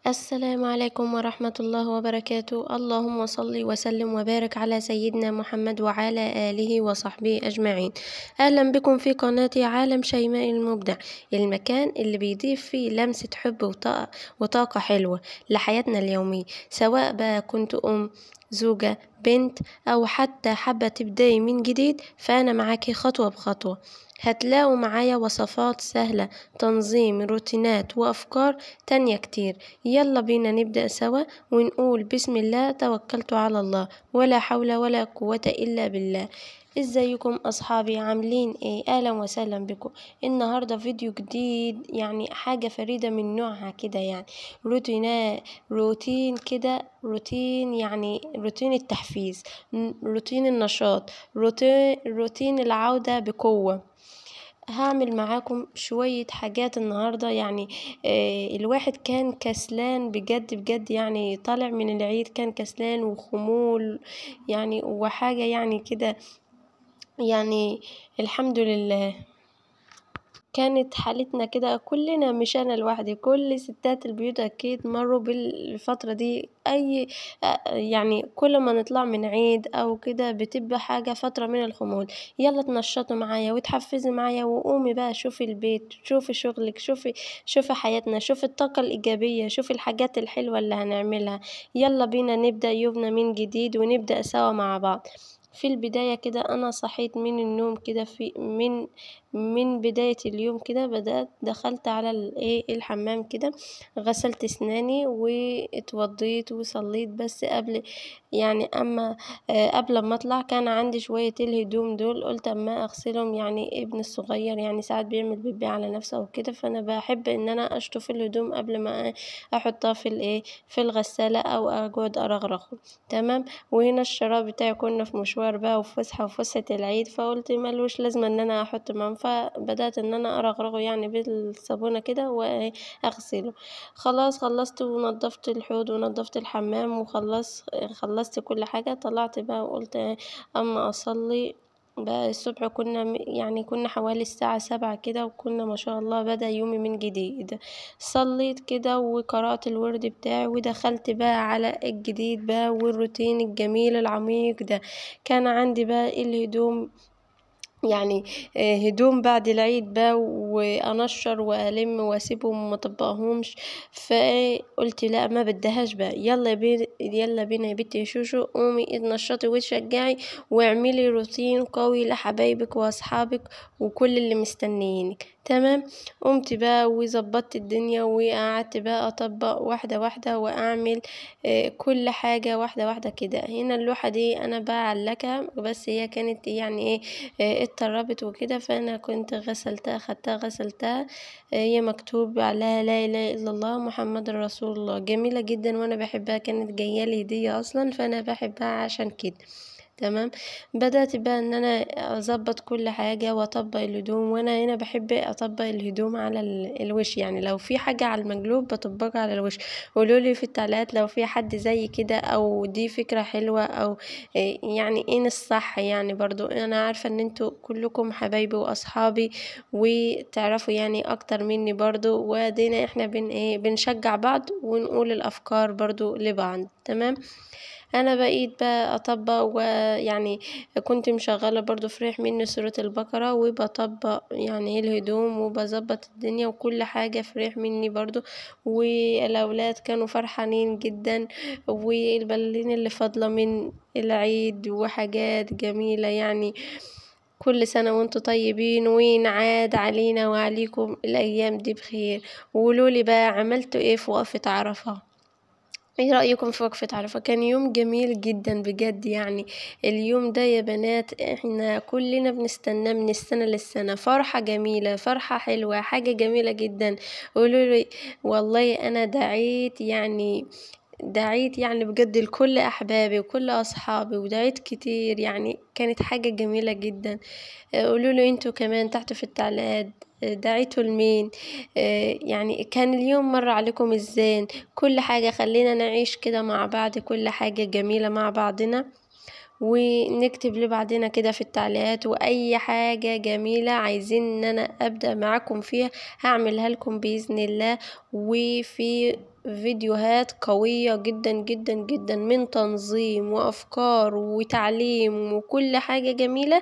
السلام عليكم ورحمة الله وبركاته. اللهم صل وسلم وبارك على سيدنا محمد وعلى آله وصحبه أجمعين. أهلا بكم في قناتي عالم شيماء المبدع، المكان اللي بيضيف فيه لمسة حب وطاقة حلوة لحياتنا اليومية، سواء بقى كنت أم، زوجة، بنت، أو حتى حابة تبدأي من جديد، فأنا معاكي خطوة بخطوة. هتلاقوا معايا وصفات سهلة، تنظيم، روتينات وأفكار تانية كتير. يلا بينا نبدأ سوا ونقول بسم الله توكلت على الله، ولا حول ولا قوة إلا بالله. ازيكم أصحابي، عاملين ايه؟ أهلا وسهلا بكم. النهاردة فيديو جديد، يعني حاجة فريدة من نوعها كده، يعني روتين كده، روتين يعني روتين التحفيز، روتين النشاط، روتين العودة بقوة. هعمل معاكم شوية حاجات النهاردة، يعني الواحد كان كسلان بجد بجد، يعني طالع من العيد كان كسلان وخمول، يعني وحاجة يعني كده، يعني الحمد لله. كانت حالتنا كده كلنا، مش انا لوحدي، كل ستات البيوت اكيد مروا بالفترة دي. يعني كل ما نطلع من عيد او كده بتبقى حاجة فترة من الخمول. يلا تنشطوا معايا وتحفزي معايا، وقومي بقى شوفي البيت، شوفي شغلك، شوفي حياتنا، شوفي الطاقة الإيجابية، شوفي الحاجات الحلوة اللي هنعملها. يلا بينا نبدأ يومنا من جديد ونبدأ سوا مع بعض. في البداية كده أنا صحيت من النوم كده، من بداية اليوم كده بدأت دخلت على الحمام كده، غسلت اسناني واتوضيت وصليت. بس قبل يعني قبل ما اطلع كان عندي شوية الهدوم دول، قلت اما اغسلهم. يعني ابن الصغير يعني ساعات بيعمل بيبي على نفسه وكده، فانا بحب ان انا اشطف الهدوم قبل ما احطها في الغسالة او اقعد ارغرغه. تمام. وهنا الشراب بتاعي، كنا في مشوار بقى وفسحة العيد، فقلت ملوش لازمة ان انا احط معاه، فبدأت ان انا ارغرغه يعني بالصابونة كده واغسله. خلاص خلصت ونضفت الحوض ونضفت الحمام خلصت كل حاجة. طلعت بقى وقلت اما اصلي بقى. الصبح كنا حوالي الساعة 7 كده، وكنا ما شاء الله بدأ يومي من جديد. صليت كده وقرأت الورد بتاعي ودخلت بقى على الجديد بقى والروتين الجميل العميق ده. كان عندي بقى الهدوم، يعني هدوم بعد العيد بقى، وانشر والم واسيبهم ما طبقهمش. فقلت لا، ما بدهاش بقى. يلا بينا يا بنتي يا شوشو، قومي اتنشطي وتشجعي واعملي روتين قوي لحبايبك واصحابك وكل اللي مستنيينك. تمام. قمت بقى وظبطت الدنيا وقعدت بقى اطبق واحده واحده واعمل كل حاجه واحده واحده كده. هنا اللوحه دي انا بقى علقها، بس هي كانت يعني اتطربت وكده، فانا كنت خدتها غسلتها. هي مكتوب عليها لا اله الا الله محمد رسول الله، جميلة جدا وانا بحبها، كانت جايه لي هدية اصلا، فانا بحبها عشان كده. تمام. بدأت بقى ان انا اظبط كل حاجة واطبق الهدوم، وانا هنا بحب اطبق الهدوم على الوش، يعني لو في حاجة على المقلوب بطبقها على الوش. قولولي في التعليقات لو في حد زي كده، او دي فكرة حلوة، او يعني ايه الصح. يعني برضو انا عارفة ان انتوا كلكم حبايبي واصحابي وتعرفوا يعني اكتر مني برضو، ودينا احنا بنشجع بعض ونقول الافكار برضو لبعض. تمام. انا بقيت بقى اطبق، ويعني كنت مشغله برضو فريح مني سورة البقرة وبطبق يعني الهدوم وبظبط الدنيا وكل حاجة فريح مني برضو. والاولاد كانوا فرحانين جدا، والبلالين اللي فاضلة من العيد وحاجات جميلة. يعني كل سنة وانتوا طيبين، وينعاد علينا وعليكم الأيام دي بخير. وقولولي بقى عملتوا ايه في وقفة عرفة؟ ايه رأيكم في وقفة عرفة؟ كان يوم جميل جدا بجد. يعني اليوم ده يا بنات احنا كلنا بنستناه من السنة للسنة، فرحة جميلة، فرحة حلوة، حاجة جميلة جدا. قولولي والله انا دعيت يعني بجد لكل احبابي وكل اصحابي، ودعيت كتير، يعني كانت حاجة جميلة جدا. قولولي انتوا كمان تحت في التعليقات دعيتوا لمين. يعني كان اليوم مر عليكم ازاي؟ كل حاجة خلينا نعيش كده مع بعض، كل حاجة جميلة مع بعضنا، ونكتب لبعضنا كده في التعليقات. واي حاجة جميلة عايزين ان انا ابدأ معاكم فيها هعملها لكم بإذن الله. وفي فيديوهات قوية جدا جدا جدا من تنظيم وأفكار وتعليم وكل حاجة جميلة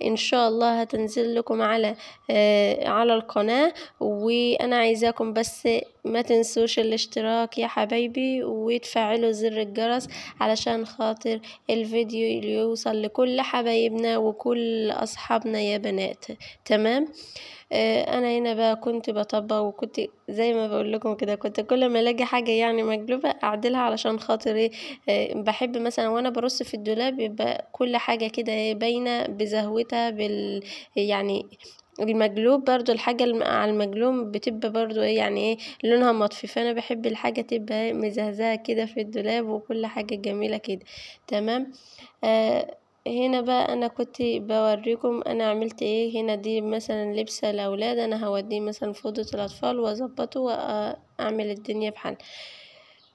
إن شاء الله هتنزل لكم على القناة. وأنا عايزاكم بس ما تنسوش الاشتراك يا حبايبي وتفعلوا زر الجرس علشان خاطر الفيديو يوصل لكل حبايبنا وكل أصحابنا يا بنات. تمام. انا هنا بقى كنت بطبق، وكنت زي ما بقول لكم كده كنت كل ما الاقي حاجه يعني مقلوبه اعدلها علشان خاطر ايه. بحب مثلا وانا برص في الدولاب يبقى كل حاجه كده باينه بزهوتها يعني المقلوب برضو الحاجة على المقلوب بتبقى برضو ايه يعني ايه لونها مطفي، فانا بحب الحاجة تبقى مزهزهة كده في الدولاب وكل حاجة جميلة كده. تمام. هنا بقى انا كنت بوريكم انا عملت ايه. هنا دي مثلا لبسة الاولاد انا هوديه مثلا في اوضة الاطفال واظبطه واعمل الدنيا بحال.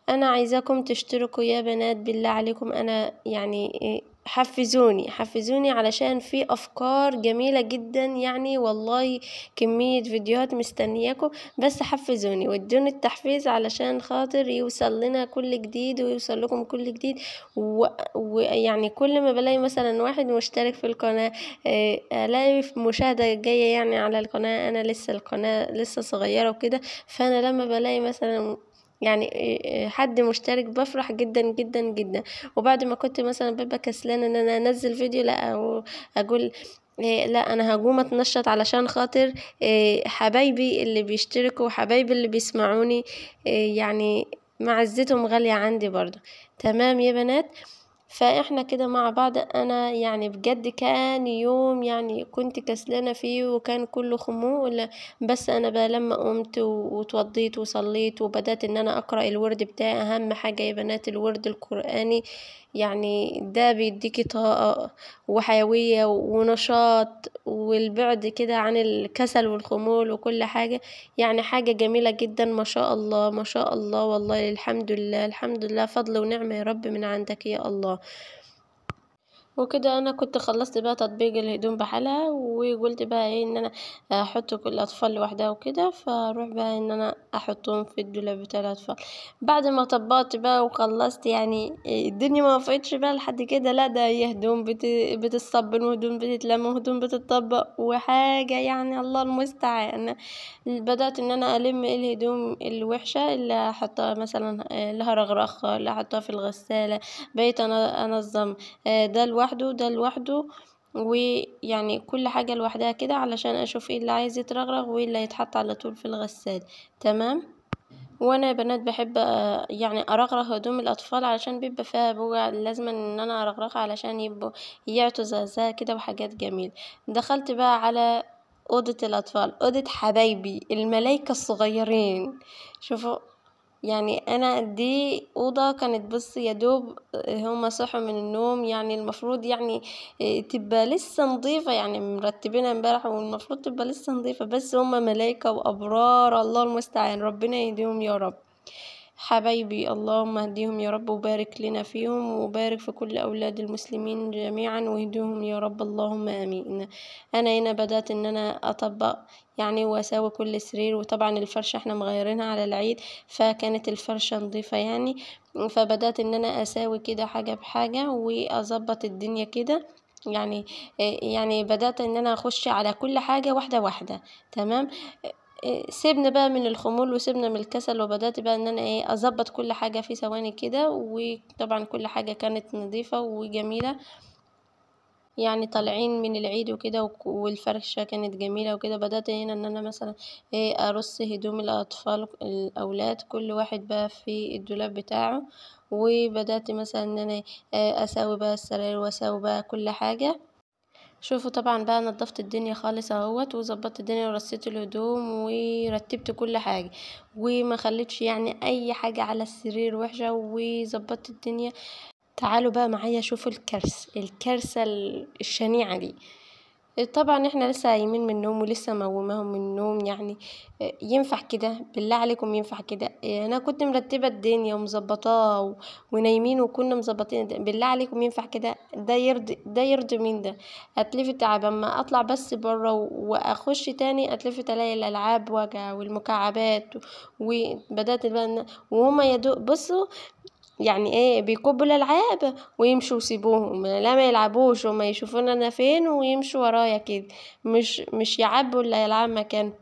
انا عايزاكم تشتركوا يا بنات بالله عليكم. انا يعني حفزوني علشان في افكار جميلة جدا يعني والله كمية فيديوهات مستنياكم، بس حفزوني وادوني التحفيز علشان خاطر يوصل لنا كل جديد ويوصل لكم كل جديد. ويعني كل ما بلاقي مثلا واحد مشترك في القناة الاقي مشاهدة جاية يعني على القناة. انا لسه القناة لسه صغيرة وكده، فانا لما بلاقي مثلا يعني حد مشترك بفرح جدا جدا جدا. وبعد ما كنت مثلا ببقى كسلانة ان انا انزل فيديو لا اقول لا انا هقوم اتنشط علشان خاطر حبايبي اللي بيشتركوا وحبايبي اللي بيسمعوني يعني معزتهم غالية عندي برضو. تمام يا بنات. فاحنا كده مع بعض. انا يعني بجد كان يوم يعني كنت كسلانة فيه وكان كله خمول، بس انا بقى لما قمت واتوضيت وصليت وبدأت ان انا اقرأ الورد بتاعي. اهم حاجة يا بنات الورد القرآني، يعني ده بيديكي طاقة وحيوية ونشاط والبعد كده عن الكسل والخمول وكل حاجة. يعني حاجة جميلة جدا ما شاء الله ما شاء الله والله. الحمد لله الحمد لله فضل ونعمة يا رب من عندك يا الله. وكده انا كنت خلصت بقى تطبيق الهدوم بحالها، وقلت بقى ايه ان انا احط كل الاطفال لوحدها وكده، فاروح بقى ان انا احطهم في الدولاب بتاع الاطفال. بعد ما طبقت بقى وخلصت يعني الدنيا ما وقفتش بقى لحد كده، لا ده هي هدوم بتتصبن وهدوم بتتلم وهدوم بتطبق وحاجة يعني الله المستعان. بدأت ان انا الم الهدوم الوحشة اللي احطها مثلا لها رغرغ اللي احطها في الغسالة. بقيت انا انظم ده لوحده ده لوحده، ويعني كل حاجة لوحدها كده علشان اشوف ايه اللي عايز يترغرغ وايه اللي هيتحط على طول في الغسالة. تمام. وانا يا بنات بحب يعني ارغرغ هدوم الاطفال علشان بيبقى فيها بوع، لازم ان انا ارغرغها علشان يبقوا يعطوا زازا كده وحاجات جميلة. دخلت بقى على اوضة الاطفال، اوضة حبايبي الملايكة الصغيرين. شوفوا يعني انا دي اوضه كانت بص يا دوب هما صحوا من النوم، يعني المفروض يعني تبقى لسه نظيفه، يعني مرتبينها امبارح والمفروض تبقى لسه نظيفه، بس هما ملايكه وابرار الله المستعان ربنا يهديهم يا رب. حبايبي اللهم اهديهم يا رب وبارك لنا فيهم وبارك في كل أولاد المسلمين جميعا واهديهم يا رب اللهم آمين. أنا هنا بدأت إن أنا أطبق يعني وأساوي كل سرير، وطبعا الفرشة احنا مغيرينها على العيد فكانت الفرشة نظيفة يعني. فبدأت إن أنا أساوي كده حاجة بحاجة وأظبط الدنيا كده يعني بدأت إن أنا أخش على كل حاجة واحدة واحدة. تمام. سيبنا بقى من الخمول وسيبنا من الكسل، وبدأت بقى ان انا اظبط كل حاجة في ثواني كده. وطبعا كل حاجة كانت نظيفة وجميلة، يعني طالعين من العيد وكده والفرشة كانت جميلة وكده. بدأت هنا ان انا مثلا ارص هدوم الاولاد كل واحد بقى في الدولاب بتاعه. وبدأت مثلا ان انا اساوي بقى السراير واساوي بقى كل حاجة. شوفوا طبعا بقى نضفت الدنيا خالص اهوت وظبطت الدنيا ورصيت الهدوم ورتبت كل حاجة وما خليتش يعني اي حاجة على السرير وحشة وظبطت الدنيا. تعالوا بقى معايا شوفوا الكارثة الشنيعة دي. طبعا احنا لسه قايمين من النوم ولسه مقوماهم من النوم يعني. ينفع كده؟ بالله عليكم ينفع كده؟ انا كنت مرتبة الدنيا ومظبطاها ونايمين وكنا مظبطين بالله عليكم ينفع كده؟ ده يرضي مين ده؟ اتلفت تعب اما اطلع بس بره واخش تاني اتلفت الاقي الالعاب وجع والمكعبات وبدات بقى وهما يدوق بصوا يعني ايه بيكبوا الالعاب ويمشوا ويسيبوهم، لا ما يلعبوش وما يشوفون انا فين ويمشوا ورايا كده، مش يعبوا الالعاب مكان.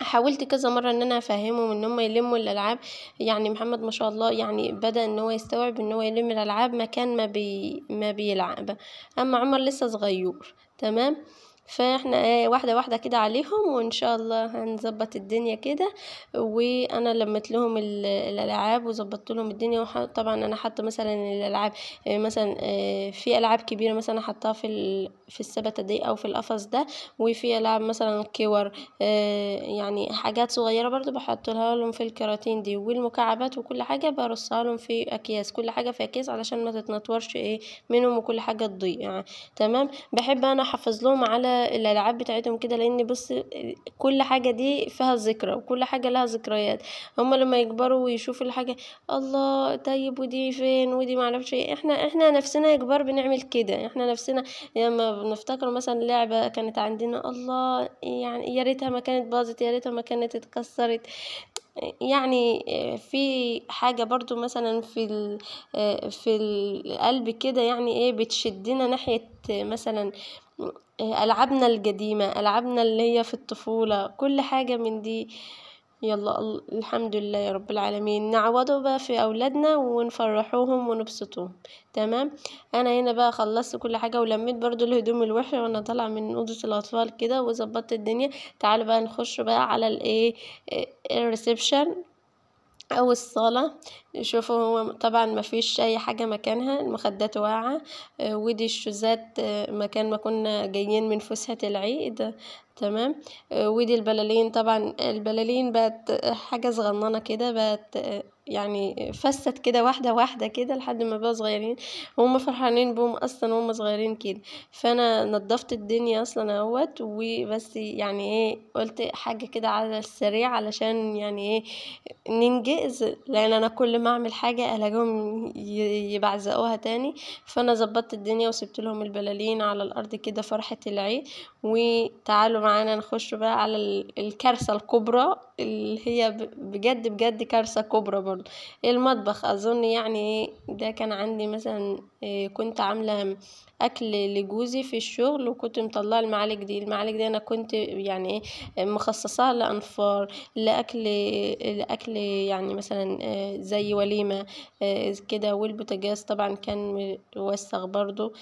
حاولت كذا مرة ان انا افهمهم ان هم يلموا الالعاب، يعني محمد ما شاء الله يعني بدأ ان هو يستوعب ان هو يلم الالعاب مكان ما بيلعب. اما عمر لسه صغير تمام. فاحنا ايه واحدة واحدة كده عليهم وان شاء الله هنظبط الدنيا كده. وانا لمت لهم الالعاب وظبطت لهم الدنيا طبعا انا حاطه مثلا الالعاب مثلا في العاب كبيره مثلا حطها في السبتة دي او في القفص ده، وفي العاب مثلا كور يعني حاجات صغيرة برضو بحطلها لهم في الكراتين دي، والمكعبات وكل حاجة برصها لهم في أكياس، كل حاجة في أكياس علشان ما تتنطورش منهم وكل حاجة تضيع يعني. تمام. بحب أنا أحافظ لهم على الألعاب بتاعتهم كده، لأن بص كل حاجة دي فيها ذكرى وكل حاجة لها ذكريات. هما لما يكبروا ويشوفوا الحاجة الله طيب ودي فين ودي معرفش ايه، احنا نفسنا يا كبار بنعمل كده، احنا نفسنا لما بنفتكر مثلا لعبة كانت عندنا الله يعني يا ريتها ما كانت باظت، يا ريتها ما كانت اتكسرت. يعني في حاجة برضو مثلا في القلب كده يعني ايه بتشدنا ناحية مثلا ألعابنا القديمة، ألعابنا اللي هي في الطفولة، كل حاجة من دي. يلا الحمد لله يا رب العالمين نعوضه بقى في أولادنا ونفرحوهم ونبسطوهم. تمام. أنا هنا بقى خلصت كل حاجة ولميت برضو الهدوم الوحشة وأنا طالعة من أوضة الأطفال كده وظبطت الدنيا. تعالوا بقى نخش بقى على الريسبشن او الصالة. شوفوا هو طبعا ما فيش اي حاجة مكانها، المخدات واقعة ودي الشوزات مكان ما كنا جايين من فسحة العيد. تمام. ودي البلالين، طبعا البلالين بقت حاجة صغننة كده، بقت يعني فست كده واحدة واحدة كده لحد ما بقوا صغيرين، هم فرحانين بهم اصلا وهم صغيرين كده. فانا نظفت الدنيا اصلا اهوت وبس، يعني ايه قلت حاجة كده على السريع علشان يعني ايه ننجز، لان انا كل ما اعمل حاجة الاقيهم يبعزقوها تاني. فانا ظبطت الدنيا وسبت لهم البلالين على الارض كده فرحة العيد. وتعالوا معانا نخش بقى على الكارثة الكبرى اللي هي بجد بجد كارثة كبرى برضو، المطبخ. اظن يعني ده كان عندي مثلا كنت عاملة اكل لجوزي في الشغل وكنت مطلعه المعالق دي انا كنت يعني مخصصاها لانفار لأكل يعني مثلا زي وليمة كده. والبوتاجاز طبعا كان موسخ برضو.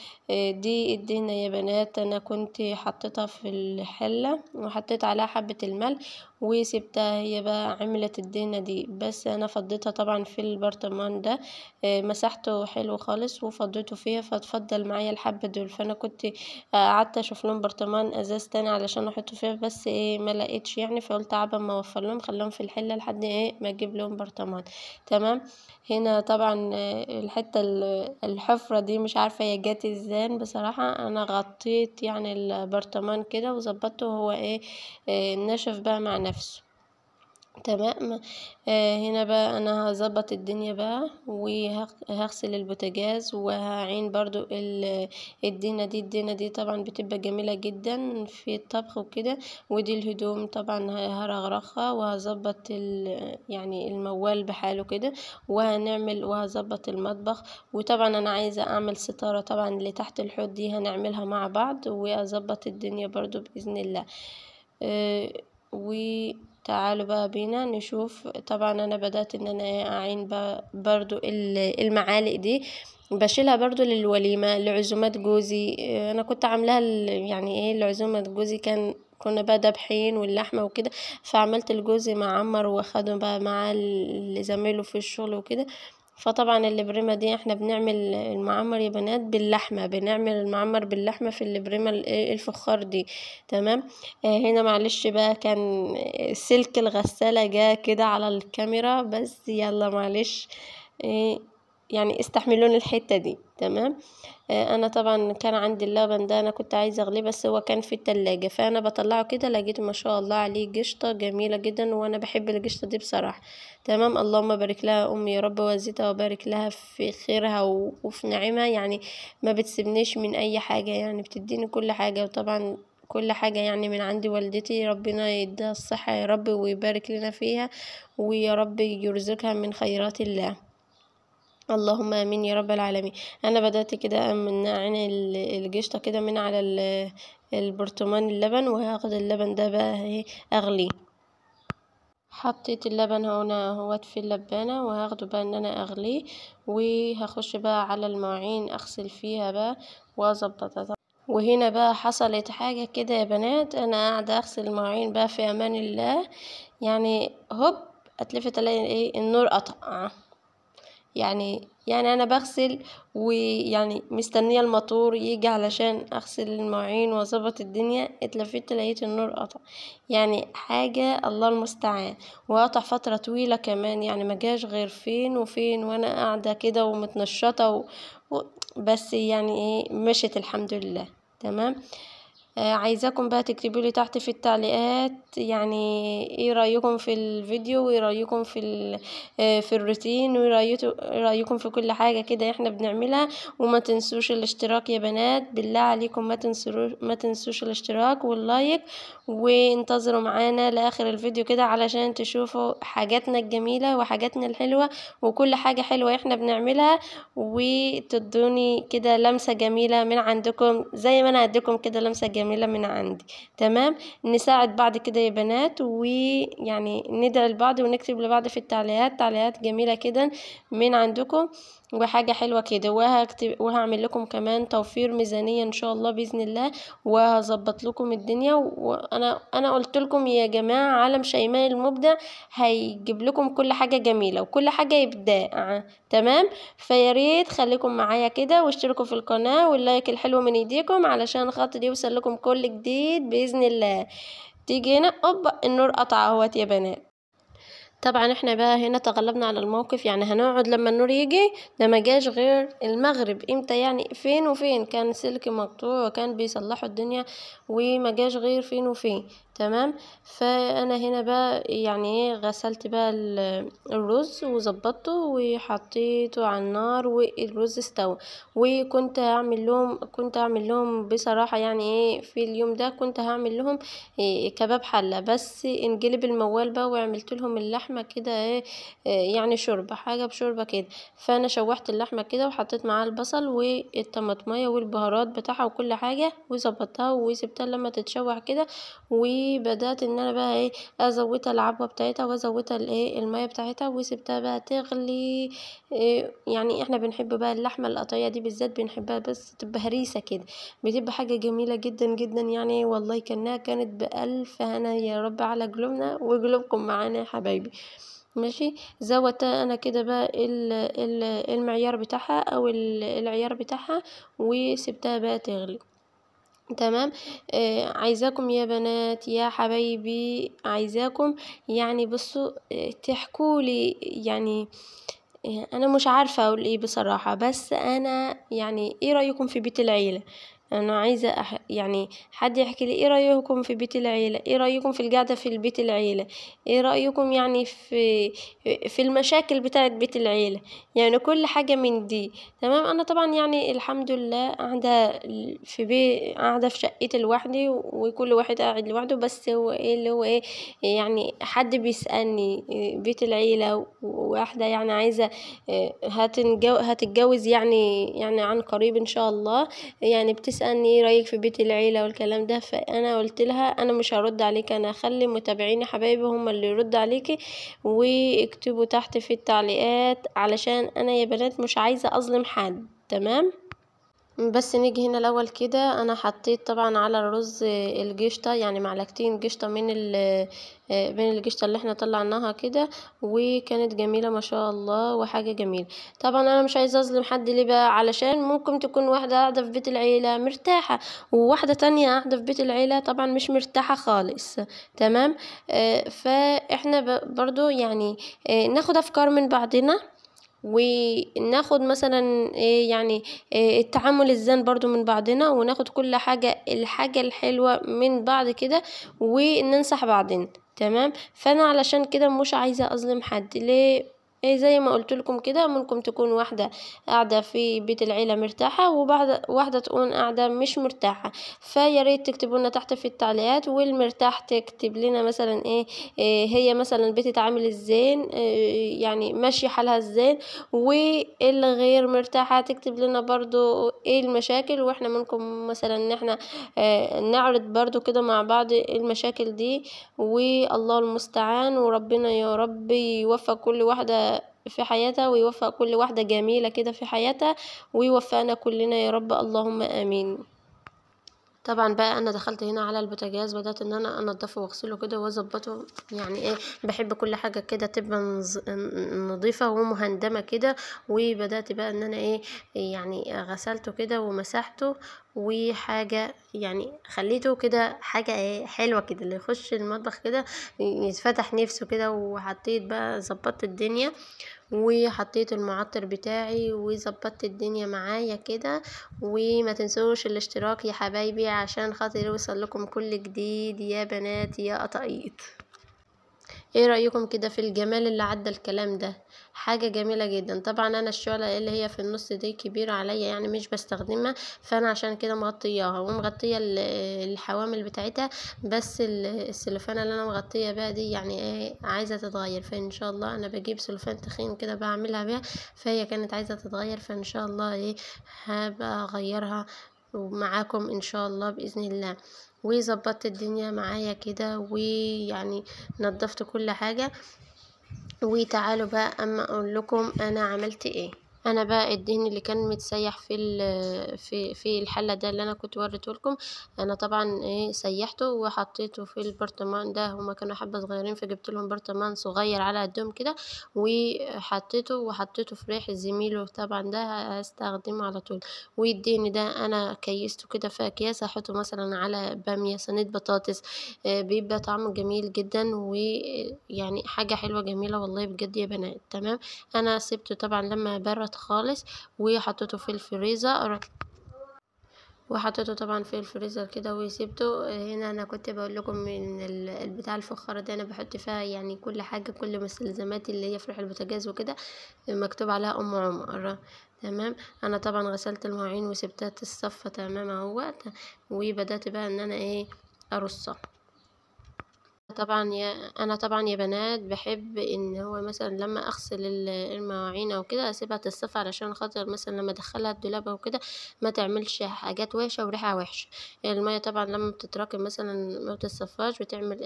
دي الدهنة يا بنات أنا كنت حطيتها في الحلة وحطيت عليها حبة الملح وسبتها هي بقى عملت الدهنة دي. بس أنا فضيتها طبعا في البرطمان ده، مسحته حلو خالص وفضيته فيها فتفضل معايا الحبة دول. فأنا كنت قعدت أشوف لهم برطمان أزاز تاني علشان أحطه فيها، بس ما لقيتش يعني، فقلت عبا ما اوفر لهم خليهم في الحله لحد ما اجيب لهم برطمان. تمام. هنا طبعا الحته الحفره دي مش عارفه هي جات ازاي بصراحه، انا غطيت يعني البرطمان كده وظبطته هو نشف بقى مع نفسه. تمام. هنا بقى انا هظبط الدنيا بقى وهغسل البوتاجاز وهعين برضو الدينة دي طبعا بتبقى جميلة جدا في الطبخ وكده. ودي الهدوم طبعا هرغرخها وهظبط يعني الموال بحاله كده وهنعمل وهظبط المطبخ. وطبعا انا عايزة اعمل ستارة طبعا اللي تحت الحوض دي هنعملها مع بعض واظبط الدنيا برضو بإذن الله. وتعالوا بقى بينا نشوف. طبعا انا بدأت ان انا اعين برضو المعالق دي بشيلها برضو للوليمة لعزومات جوزي. انا كنت عاملاها يعني ايه لعزومة جوزي كنا بقى دابحين واللحمة وكده، فعملت لجوزي معمر واخده بقى مع زميله في الشغل وكده. فطبعا البريمة دي احنا بنعمل المعمر يا بنات باللحمة، بنعمل المعمر باللحمة في البريمة الفخار دي. تمام. هنا معلش بقى كان سلك الغسالة جا كده على الكاميرا، بس يلا معلش. يعني استحملوني الحتة دي. تمام. انا طبعا كان عندي اللبن ده انا كنت عايزه اغليه، بس هو كان في التلاجة، فانا بطلعه كده لقيت ما شاء الله عليه قشطه جميله جدا، وانا بحب القشطه دي بصراحه. تمام. اللهم بارك لها امي يا رب، وزيتها وبارك لها في خيرها وفي نعمها، يعني ما بتسيبنيش من اي حاجه، يعني بتديني كل حاجه. وطبعا كل حاجة يعني من عند والدتي، ربنا يديها الصحة يا رب ويبارك لنا فيها، ويا رب يرزقها من خيرات الله، اللهم امين يا رب العالمين. انا بدأت كده من القشطة كده من على البرطمان اللبن، وهاخد اللبن ده بقى ايه اغليه. حطيت اللبن هنا اهوت في اللبانة، وهاخده بقى ان انا اغليه، وهخش بقى على المواعين اغسل فيها بقى واظبطها. وهنا بقى حصلت حاجة كده يا بنات، انا قاعدة اغسل المواعين بقى في امان الله، يعني هوب اتلفت الاقي ايه النور قطع. يعني انا بغسل ويعني مستنيه الموتور يجي علشان اغسل المواعين واظبط الدنيا، اتلفت لقيت النور قطع. يعني حاجه الله المستعان، وقطع فتره طويله كمان، يعني ما جاش غير فين وفين وانا قاعده كده ومتنشطه و... بس يعني ايه مشيت الحمد لله. تمام. عايزاكم بقى تكتبوا لي تحت في التعليقات يعني ايه رأيكم في الفيديو، وايه رأيكم في الروتين، وايه رأيكم في كل حاجة كده احنا بنعملها. وما تنسوش الاشتراك يا بنات، بالله عليكم ما تنسوش الاشتراك واللايك، وانتظروا معانا لآخر الفيديو كده علشان تشوفوا حاجاتنا الجميلة وحاجاتنا الحلوة وكل حاجة حلوة احنا بنعملها، وتدوني كده لمسة جميلة من عندكم زي ما انا اديكم كده لمسة جميلة من عندي. تمام. نساعد بعض كده يا بنات، ويعني ندعي لبعض ونكتب لبعض في التعليقات تعليقات جميلة كده من عندكم وحاجة حلوة كده. وهعمل لكم كمان توفير ميزانية ان شاء الله بإذن الله، وهظبط لكم الدنيا. وانا قلت لكم يا جماعة عالم شيماء المبدع هيجيب لكم كل حاجة جميلة وكل حاجة إبداع. تمام. فياريت خليكم معايا كده واشتركوا في القناة واللايك الحلو من ايديكم علشان خاطر يوصل لكم كل جديد بإذن الله. تيجي هنا اوبا النور قطع اهوت يا بنات. طبعا احنا بقى هنا تغلبنا على الموقف، يعني هنقعد لما النور يجي، ده ما جاش غير المغرب. امتى يعني فين وفين، كان سلك مقطوع وكان بيصلحوا الدنيا وما جاش غير فين وفين. تمام. فانا هنا بقى يعني ايه غسلت بقى الرز وظبطته وحطيته على النار والرز استوى. كنت اعمل لهم بصراحة، يعني ايه في اليوم ده كنت هعمل لهم إيه كباب حلة، بس انقلب الموال بقى وعملت لهم اللحمة كده ايه يعني شوربة، حاجة بشوربة كده. فانا شوحت اللحمة كده وحطيت معاها البصل والطماطمية والبهارات بتاعها وكل حاجة وظبطتها وسبتها لما تتشوح كده. وبدأت ان انا بقى ايه ازودها العبوة بتاعتها وازودها الايه المية بتاعتها وسبتها بقى تغلي. إيه يعني احنا بنحب بقى اللحمة القطعية دي بالذات بنحبها، بس تبقى هريسة كده، بتبقى حاجة جميلة جدا جدا، يعني والله كانت بألف هنا يا رب على قلوبنا وقلوبكم معانا يا حبايبي. ماشي. زودتها انا كده بقى المعيار بتاعها او العيار بتاعها وسبتها بقى تغلي. تمام. عايزاكم يا بنات يا حبايبي، عايزاكم يعني بصوا تحكولي، يعني انا مش عارفة اقول ايه بصراحة، بس انا يعني ايه رأيكم في بيت العيلة؟ انا عايزة يعني حد يحكي لي ايه رأيكم في بيت العيلة، ايه رأيكم في القعدة في البيت العيلة، ايه رأيكم يعني في المشاكل بتاعت بيت العيلة، يعني كل حاجة من دي. تمام. انا طبعا يعني الحمد لله قاعدة قاعدة في شقتي لوحدي وكل واحد قاعد لوحده، بس هو ايه اللي هو ايه يعني حد بيسألني بيت العيلة، واحدة يعني عايزة هتتجوز يعني عن قريب ان شاء الله، يعني بتسألني ايه رأيك في بيت العيلة والكلام ده. فانا قلت لها انا مش هرد عليك، انا اخلي متابعيني حبايبي هم اللي يرد عليكي، واكتبوا تحت في التعليقات علشان انا يا بنات مش عايزة اظلم حد. تمام. بس نيجي هنا الاول كده، انا حطيت طبعا على الرز القشطه، يعني معلقتين قشطه من القشطه اللي احنا طلعناها كده، وكانت جميله ما شاء الله وحاجه جميله. طبعا انا مش عايزه اظلم حد، ليه بقى؟ علشان ممكن تكون واحده قاعده في بيت العيله مرتاحه، وواحده تانية قاعده في بيت العيله طبعا مش مرتاحه خالص. تمام. فاحنا برضو يعني ناخد افكار من بعضنا، وناخد مثلا يعني التعامل الزان برضو من بعضنا، وناخد كل حاجة الحاجة الحلوة من بعض كده، وننصح بعضنا. تمام. فانا علشان كده مش عايزة اظلم حد. ليه؟ زي ما قلت لكم كده، ممكن تكون واحدة قاعدة في بيت العيلة مرتاحة، وبعد واحدة تكون قاعدة مش مرتاحة. فيا ريت تكتبوا لنا تحت في التعليقات، والمرتاح تكتب لنا مثلا هي مثلا بتتعامل ازاي، يعني ماشية حالها ازاي. والغير مرتاحة تكتب لنا برضو ايه المشاكل، واحنا ممكن مثلا ان احنا نعرض برضو كده مع بعض المشاكل دي. والله المستعان، وربنا يا رب يوفق كل واحدة في حياتها، ويوفق كل واحدة جميلة كده في حياتها، ويوفقنا كلنا يا رب، اللهم آمين. طبعا بقى انا دخلت هنا على البوتاجاز، بدات ان انا انضفه واغسله كده واظبطه. يعني بحب كل حاجه كده تبقى نظيفه ومهندمه كده. وبدات بقى ان انا يعني غسلته كده ومسحته، وحاجه يعني خليته كده حاجه حلوه كده، اللي يخش المطبخ كده يتفتح نفسه كده. وحطيت بقى ظبطت الدنيا، وحطيت المعطر بتاعي، وظبطت الدنيا معايا كده. وما تنسوش الاشتراك يا حبايبي، عشان خاطر يوصل لكم كل جديد يا بنات يا قطايط. ايه رأيكم كده في الجمال اللي عدى الكلام ده؟ حاجة جميلة جدا. طبعا انا الشعلة اللي هي في النص دي كبيرة عليا، يعني مش بستخدمها، فانا عشان كده مغطياها ومغطية الحوامل بتاعتها. بس السلوفانة اللي انا مغطية بقى دي يعني عايزة تتغير، فان شاء الله انا بجيب سلوفان تخين كده بعملها بيها، فهي كانت عايزة تتغير، فان شاء الله هبقى اغيرها ومعاكم ان شاء الله باذن الله. وظبطت الدنيا معايا كده، ويعني نضفت كل حاجة. وتعالوا بقى اما اقول لكم انا عملت ايه. انا بقى الدهن اللي كان متسيح في الحله ده اللي انا كنت وريته لكم، انا طبعا سيحته وحطيته في البرطمان ده. هما كانوا حبه صغيرين، فجبت لهم برطمان صغير على قدهم كده، وحطيته في ريح زميله. طبعا ده هستخدمه على طول. والدهن ده انا كيسته كده في اكياس، احطه مثلا على باميه، صينيه بطاطس، بيبقى طعمه جميل جدا، ويعني حاجه حلوه جميله والله بجد يا بنات. تمام. انا سبته طبعا لما برد خالص، وحطيته في الفريزر، وحطيته طبعا في الفريزر كده وسيبته. هنا انا كنت بقول لكم من البتاع الفخاره دي انا بحط فيها يعني كل حاجه، كل مستلزماتي اللي هي في ريح البوتاجاز وكده، مكتوب عليها ام عمر. تمام. انا طبعا غسلت المواعين وسبتها تتصفى تمام اهوت، وبدات بقى ان انا ارصها. انا طبعا يا بنات بحب ان هو مثلا لما اغسل المواعين او كده اسيبها تتصفى، علشان خاطر مثلا لما ادخلها الدولاب او كده ما تعملش حاجات وحشه وريحه وحشه. الميه طبعا لما بتتراكم مثلا ما بتتصفاش، بتعمل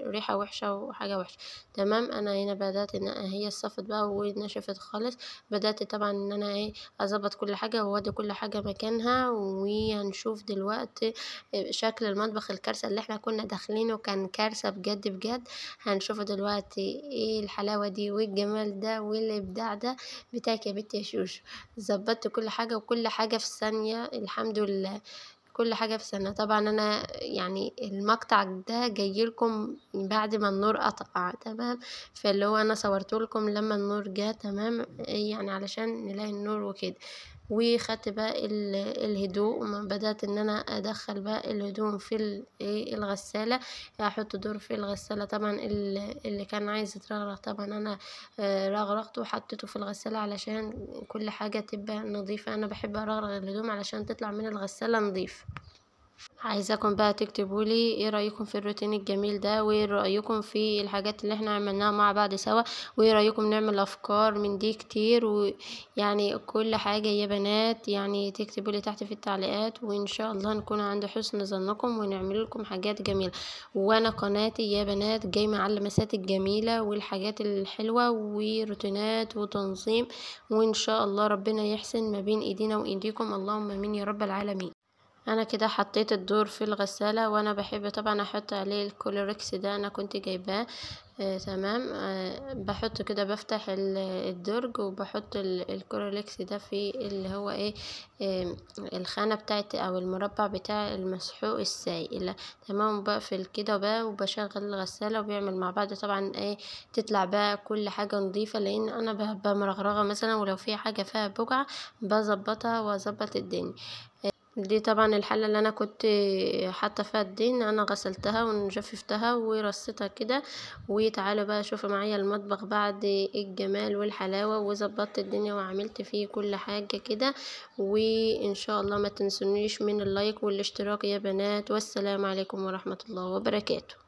ريحه وحشه وحاجه وحشه. تمام. انا هنا بدات ان هي اتصفت بقى ونشفت خالص. بدات طبعا ان انا اظبط كل حاجه وادي كل حاجه مكانها. وهنشوف دلوقتي شكل المطبخ. الكارثه اللي احنا كنا داخلينه كان كارثه بجد بجد. هنشوفه دلوقتي ايه الحلاوه دي والجمال ده والابداع ده بتاعك يا بنت يا شوشو. ظبطت كل حاجه، وكل حاجه في ثانيه الحمد لله، كل حاجة في ثانية. طبعا انا يعني المقطع ده جاي لكم بعد ما النور قطع. تمام. فاللي هو انا صورت لكم لما النور جه. تمام. يعني علشان نلاقي النور وكده. وخدت بقى الهدوم، بدأت ان انا ادخل بقى الهدوم في الغسالة، احط دور في الغسالة. طبعا اللي كان عايز يترغرغ طبعا انا رغرغته وحطيته في الغسالة علشان كل حاجة تبقى نظيفة. انا بحب ارغرغ الهدوم علشان تطلع من الغسالة نظيف. عايزاكم بقى تكتبوا لي ايه رايكم في الروتين الجميل ده، وايه رايكم في الحاجات اللي احنا عملناها مع بعض سوا، وايه رايكم نعمل افكار من دي كتير. ويعني كل حاجه يا بنات يعني تكتبوا لي تحت في التعليقات، وان شاء الله نكون عند حسن ظنكم ونعمل لكم حاجات جميله. وانا قناتي يا بنات جايمه على المسات الجميله والحاجات الحلوه وروتينات وتنظيم، وان شاء الله ربنا يحسن ما بين ايدينا وايديكم، اللهم امين يا رب العالمين. انا كده حطيت الدور في الغسالة، وانا بحب طبعا احط عليه الكولوركس ده انا كنت جايباه. تمام. بحط كده، بفتح الدرج وبحط الكوروليكس ده في اللي هو ايه، الخانة بتاعت او المربع بتاع المسحوق السائل. تمام. بقفل كده بقى وبشغل الغسالة وبيعمل مع بعض طبعا ايه، تطلع بقى كل حاجة نظيفة، لان انا ببقى مرغرغة مثلا، ولو في حاجة فيها بقعة بظبطها واظبط الدنيا. دي طبعا الحلة اللي انا كنت حاطه فيها الدين، انا غسلتها وجففتها ورصيتها كده. وتعالوا بقى شوفوا معايا المطبخ بعد الجمال والحلاوة، وظبطت الدنيا وعملت فيه كل حاجة كده. وان شاء الله ما تنسونيش من اللايك والاشتراك يا بنات، والسلام عليكم ورحمة الله وبركاته.